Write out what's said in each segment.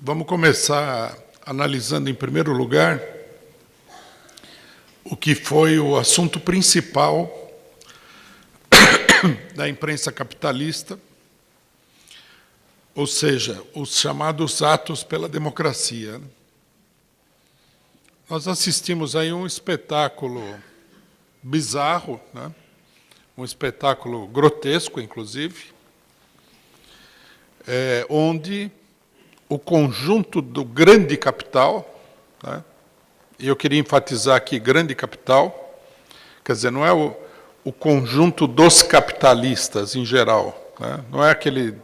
Vamos começar analisando, em primeiro lugar, o que foi o assunto principal da imprensa capitalista, ou seja, os chamados atos pela democracia. Nós assistimos aí um espetáculo bizarro, né? Um espetáculo grotesco, inclusive, onde o conjunto do grande capital, né? E eu queria enfatizar aqui grande capital, quer dizer, não é o conjunto dos capitalistas em geral, né? Não é aquele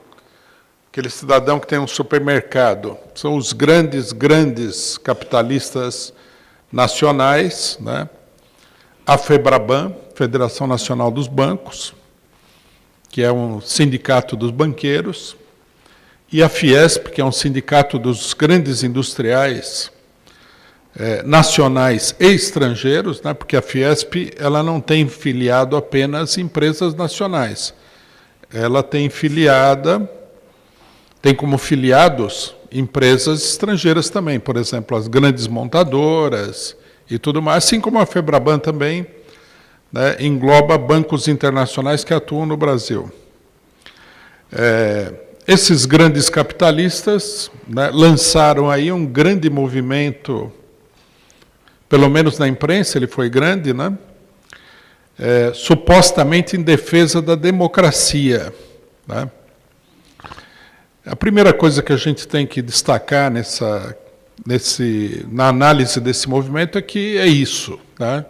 cidadão que tem um supermercado, são os grandes capitalistas nacionais, né? A FEBRABAN, Federação Nacional dos Bancos, que é um sindicato dos banqueiros, e a Fiesp, que é um sindicato dos grandes industriais nacionais e estrangeiros, né? Porque a Fiesp ela não tem filiado apenas empresas nacionais, ela tem como filiados empresas estrangeiras também, por exemplo, as grandes montadoras e tudo mais, assim como a FEBRABAN também, né, engloba bancos internacionais que atuam no Brasil. Esses grandes capitalistas, né, lançaram aí um grande movimento, pelo menos na imprensa ele foi grande, né, supostamente em defesa da democracia, né. A primeira coisa que a gente tem que destacar na análise desse movimento é que é isso, né?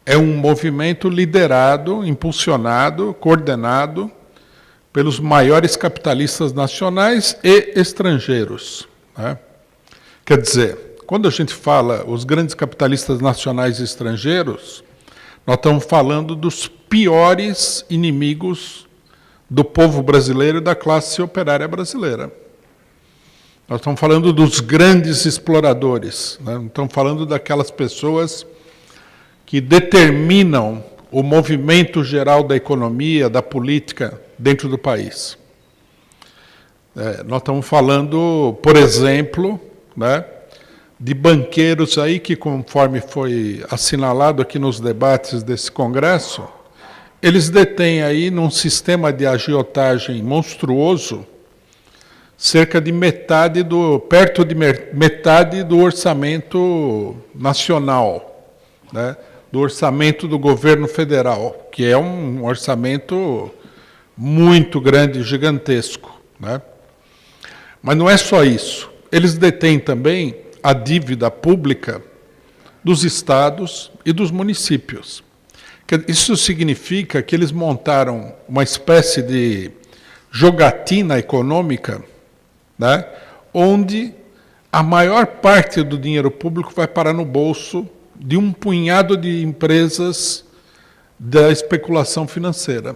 É um movimento liderado, impulsionado, coordenado pelos maiores capitalistas nacionais e estrangeiros, né? Quer dizer, quando a gente fala os grandes capitalistas nacionais e estrangeiros, nós estamos falando dos piores inimigos do povo brasileiro e da classe operária brasileira. Nós estamos falando dos grandes exploradores, né? Estamos falando daquelas pessoas que determinam o movimento geral da economia, da política dentro do país. Nós estamos falando, por exemplo, né, de banqueiros aí que, conforme foi assinalado aqui nos debates desse congresso, eles detêm aí, num sistema de agiotagem monstruoso, cerca de perto de metade do orçamento nacional, né, do orçamento do governo federal, que é um orçamento muito grande, gigantesco, né? Mas não é só isso. Eles detêm também a dívida pública dos estados e dos municípios. Isso significa que eles montaram uma espécie de jogatina econômica, né, onde a maior parte do dinheiro público vai parar no bolso de um punhado de empresas da especulação financeira.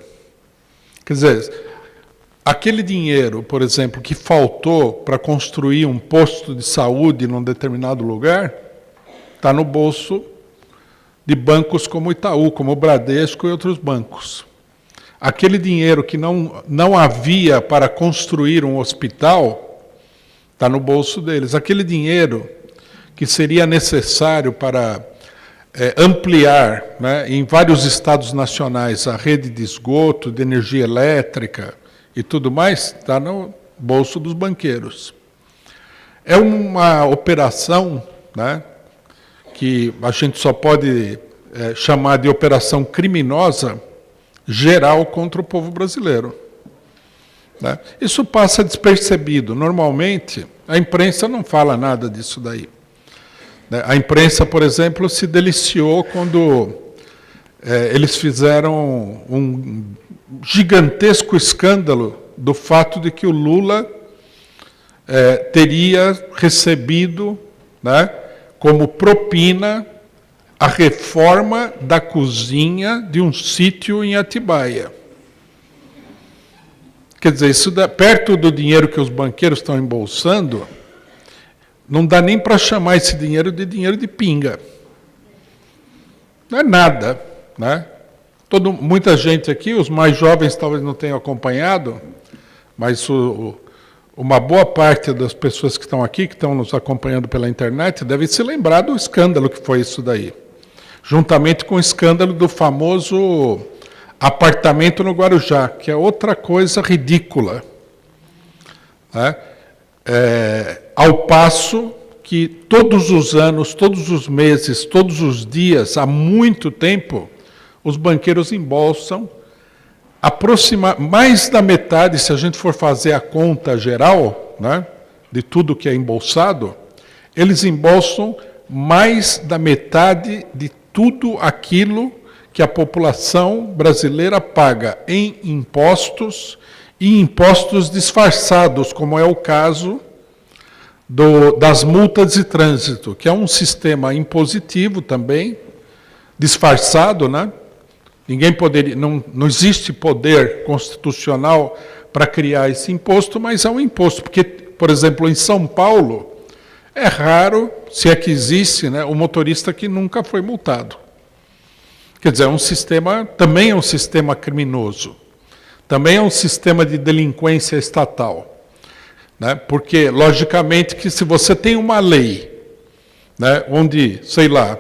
Quer dizer, aquele dinheiro, por exemplo, que faltou para construir um posto de saúde num determinado lugar, está no bolso de bancos como o Itaú, como o Bradesco e outros bancos. Aquele dinheiro que não havia para construir um hospital, está no bolso deles. Aquele dinheiro que seria necessário para ampliar, né, em vários estados nacionais a rede de esgoto, de energia elétrica e tudo mais, está no bolso dos banqueiros. É uma operação, né, que a gente só pode chamar de operação criminosa geral contra o povo brasileiro, né? Isso passa despercebido. Normalmente, a imprensa não fala nada disso daí. A imprensa, por exemplo, se deliciou quando eles fizeram um gigantesco escândalo do fato de que o Lula teria recebido, né, como propina a reforma da cozinha de um sítio em Atibaia. Quer dizer, isso perto do dinheiro que os banqueiros estão embolsando, não dá nem para chamar esse dinheiro de pinga. Não é nada, né? Muita gente aqui, os mais jovens talvez não tenham acompanhado, mas uma boa parte das pessoas que estão aqui, que estão nos acompanhando pela internet, devem se lembrar do escândalo que foi isso daí. Juntamente com o escândalo do famoso apartamento no Guarujá, que é outra coisa ridícula. Né? Ao passo que todos os anos, todos os meses, todos os dias, há muito tempo, os banqueiros embolsam mais da metade, se a gente for fazer a conta geral, né, de tudo que é embolsado, eles embolsam mais da metade de tudo aquilo que a população brasileira paga em impostos e impostos disfarçados, como é o caso das multas de trânsito, que é um sistema impositivo também, disfarçado, né? Ninguém poderia, não existe poder constitucional para criar esse imposto, mas é um imposto, porque, por exemplo, em São Paulo, é raro, se é que existe, né, o motorista que nunca foi multado. Quer dizer, também é um sistema criminoso, também é um sistema de delinquência estatal. Né? Porque, logicamente, que se você tem uma lei, né, onde, sei lá,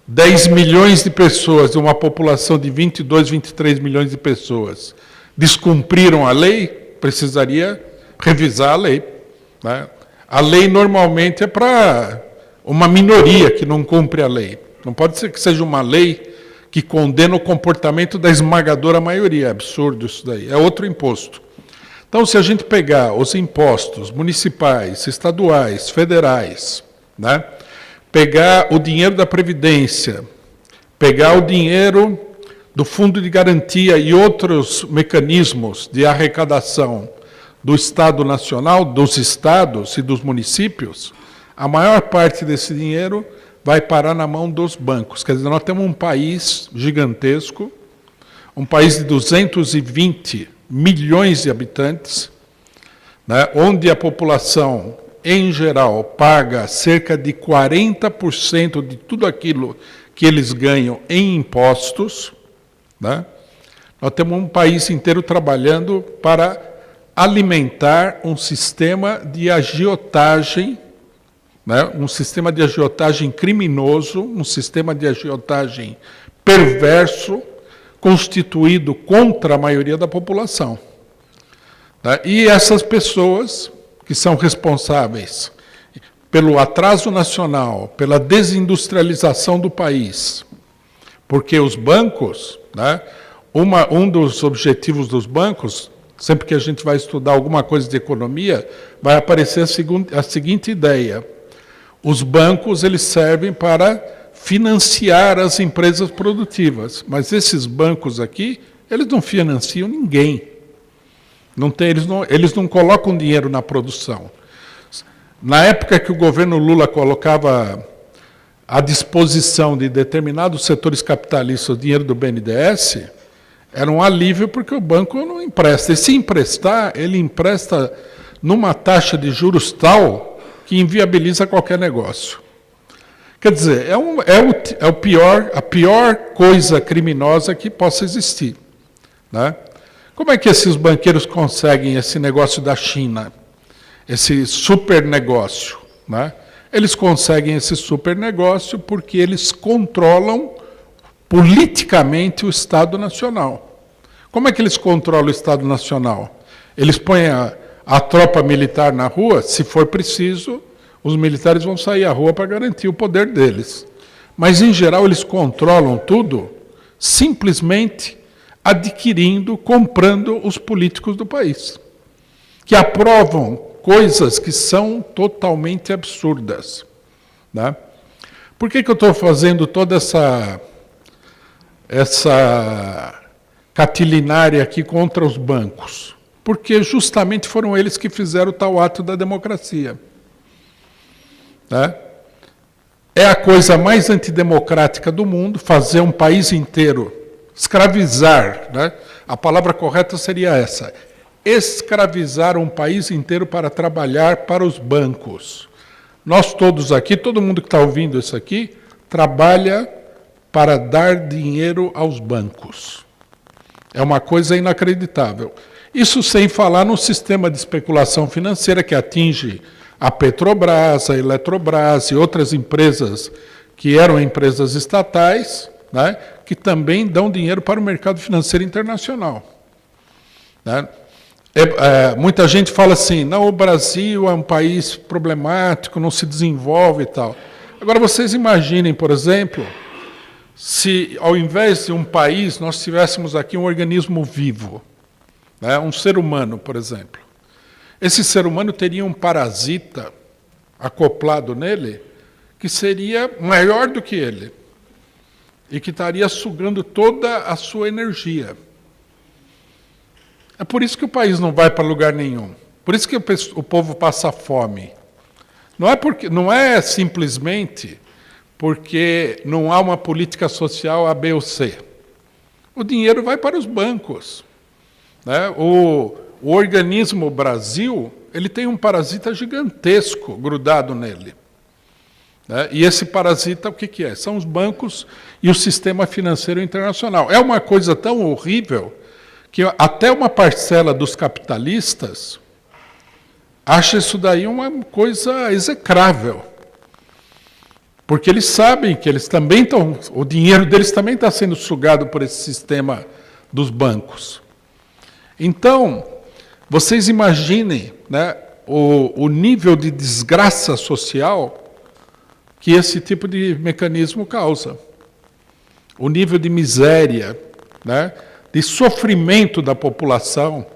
10 milhões de pessoas, de uma população de 22, 23 milhões de pessoas, descumpriram a lei, precisaria revisar a lei. Né? A lei normalmente é para uma minoria que não cumpre a lei. Não pode ser que seja uma lei que condena o comportamento da esmagadora maioria. É absurdo isso daí. É outro imposto. Então, se a gente pegar os impostos municipais, estaduais, federais, né, pegar o dinheiro da Previdência, pegar o dinheiro do Fundo de Garantia e outros mecanismos de arrecadação do Estado Nacional, dos estados e dos municípios, a maior parte desse dinheiro vai parar na mão dos bancos. Quer dizer, nós temos um país gigantesco, um país de 220 milhões de habitantes, né, onde a população, em geral, paga cerca de 40% de tudo aquilo que eles ganham em impostos. Né? Nós temos um país inteiro trabalhando para alimentar um sistema de agiotagem, né, um sistema de agiotagem criminoso, um sistema de agiotagem perverso, constituído contra a maioria da população. Tá? E essas pessoas que são responsáveis pelo atraso nacional, pela desindustrialização do país, porque os bancos, né, um dos objetivos dos bancos, sempre que a gente vai estudar alguma coisa de economia, vai aparecer a seguinte ideia: os bancos eles servem para financiar as empresas produtivas, mas esses bancos aqui, eles não financiam ninguém. Eles não colocam dinheiro na produção. Na época que o governo Lula colocava à disposição de determinados setores capitalistas o dinheiro do BNDES, era um alívio porque o banco não empresta. E se emprestar, ele empresta numa taxa de juros tal que inviabiliza qualquer negócio. Quer dizer, a pior coisa criminosa que possa existir. Né? Como é que esses banqueiros conseguem esse negócio da China? Esse super negócio? Né? Eles conseguem esse super negócio porque eles controlam politicamente o Estado Nacional. Como é que eles controlam o Estado Nacional? Eles põem a tropa militar na rua, se for preciso, os militares vão sair à rua para garantir o poder deles. Mas, em geral, eles controlam tudo simplesmente adquirindo, comprando os políticos do país, que aprovam coisas que são totalmente absurdas. Né? Por que eu estou fazendo toda essa catilinária aqui contra os bancos? Porque justamente foram eles que fizeram o tal ato da democracia. Né? É a coisa mais antidemocrática do mundo, fazer um país inteiro escravizar, né? A palavra correta seria essa, escravizar um país inteiro para trabalhar para os bancos. Nós todos aqui, todo mundo que está ouvindo isso aqui, trabalha para dar dinheiro aos bancos. É uma coisa inacreditável. Isso sem falar no sistema de especulação financeira que atinge a Petrobras, a Eletrobras e outras empresas que eram empresas estatais, né, que também dão dinheiro para o mercado financeiro internacional. Né? Muita gente fala assim, não, o Brasil é um país problemático, não se desenvolve e tal. Agora, vocês imaginem, por exemplo, se ao invés de um país, nós tivéssemos aqui um organismo vivo, né, um ser humano, por exemplo. Esse ser humano teria um parasita acoplado nele que seria maior do que ele e que estaria sugando toda a sua energia. É por isso que o país não vai para lugar nenhum. Por isso que o povo passa fome. Não é simplesmente porque não há uma política social A, B ou C. O dinheiro vai para os bancos. Né? O organismo Brasil, ele tem um parasita gigantesco grudado nele. Né? E esse parasita, o que é? São os bancos e o sistema financeiro internacional. É uma coisa tão horrível que até uma parcela dos capitalistas acha isso daí uma coisa execrável. Porque eles sabem que eles também o dinheiro deles também está sendo sugado por esse sistema dos bancos. Então, vocês imaginem, né, o nível de desgraça social que esse tipo de mecanismo causa. O nível de miséria, né, de sofrimento da população,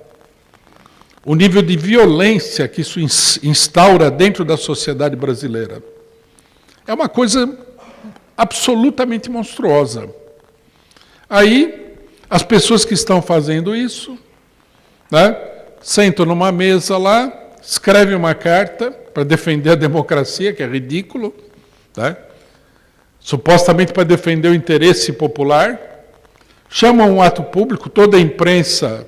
o nível de violência que isso instaura dentro da sociedade brasileira. É uma coisa absolutamente monstruosa. Aí, as pessoas que estão fazendo isso, né, sentam numa mesa lá, escrevem uma carta para defender a democracia, que é ridículo, né, supostamente para defender o interesse popular, chamam um ato público, toda a imprensa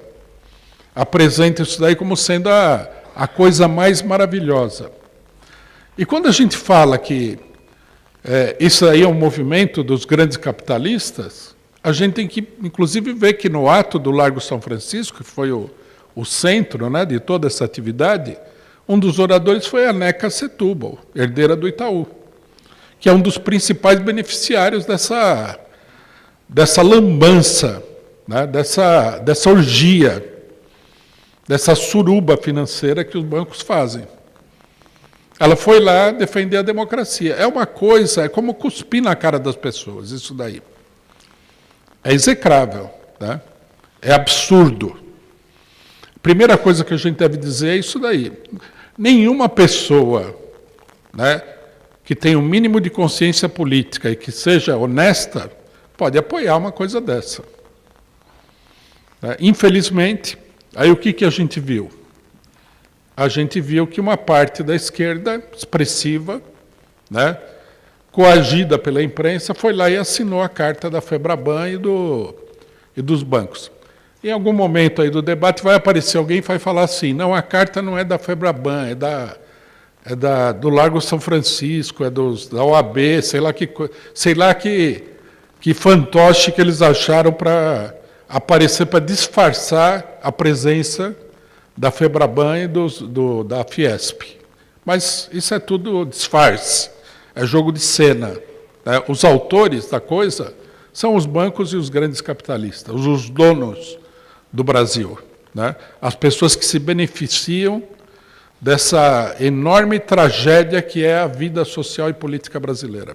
apresenta isso daí como sendo a coisa mais maravilhosa. E quando a gente fala que isso aí é um movimento dos grandes capitalistas, a gente tem que, inclusive, ver que no ato do Largo São Francisco, que foi o centro, né, de toda essa atividade, um dos oradores foi a Neca Setúbal, herdeira do Itaú, que é um dos principais beneficiários dessa lambança, né, dessa orgia, dessa suruba financeira que os bancos fazem. Ela foi lá defender a democracia. É uma coisa, é como cuspir na cara das pessoas, isso daí. É execrável, né? É absurdo. A primeira coisa que a gente deve dizer é isso daí. Nenhuma pessoa, né, que tenha um mínimo de consciência política e que seja honesta, pode apoiar uma coisa dessa. Infelizmente, aí o que a gente viu? A gente viu que uma parte da esquerda expressiva, né, coagida pela imprensa, foi lá e assinou a carta da FEBRABAN e dos bancos. Em algum momento aí do debate vai aparecer alguém e vai falar assim, não, a carta não é da FEBRABAN, do Largo São Francisco, da OAB, sei lá que fantoche que eles acharam para aparecer, para disfarçar a presença da FEBRABAN e da Fiesp. Mas isso é tudo disfarce, é jogo de cena. Né? Os autores da coisa são os bancos e os grandes capitalistas, os donos do Brasil. Né? As pessoas que se beneficiam dessa enorme tragédia que é a vida social e política brasileira.